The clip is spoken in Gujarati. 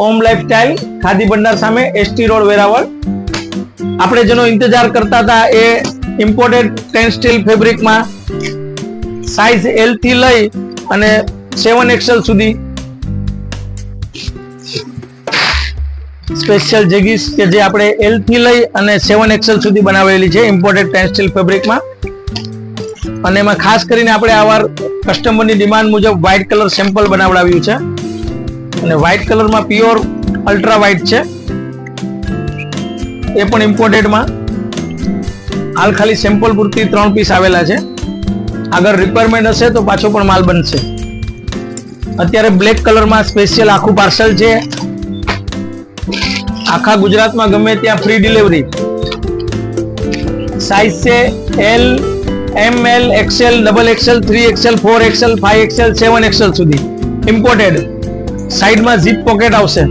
ઓમ લાઈફસ્ટાઈલ ખાદી ભંડાર સામે એસટી રોડ વેરાવળ. આપણે જેનો ઇંતજાર કરતા હતા એ ઇમ્પોર્ટેડ ટેક્સટાઇલ ફેબ્રિકમાં સાઇઝ L થી લઈ અને 7XL સુધી સ્પેશિયલ જેગીસ કે જે આપણે L થી લઈ અને 7XL સુધી બનાવેલી છે ઇમ્પોર્ટેડ ટેક્સટાઇલ ફેબ્રિકમાં. અને એમાં ખાસ કરીને આપણે આવાર કસ્ટમરની ડિમાન્ડ મુજબ વ્હાઇટ કલર સેમ્પલ બનાવડાવ્યું છે અને વ્હાઇટ કલરમાં પ્યોર અલ્ટ્રા વ્હાઇટ છે, એ પણ ઇમ્પોર્ટેડમાં. હાલ ખાલી સેમ્પલ પૂરતી 3 પીસ આવેલા છે. આગળ રિક્વાયરમેન્ટ હશે તો પાછો પણ માલ બનશે. અત્યારે બ્લેક કલરમાં સ્પેશિયલ આખું પાર્સલ છે. આખા ગુજરાતમાં ગમે ત્યાં ફ્રી ડિલિવરી. સાઇઝ છે L, ML, XL, XXL, 3XL, 4XL, 5XL, 7XL સુધી ઇમ્પોર્ટેડ. સાઈડમાં ઝીપ પોકેટ આવશે.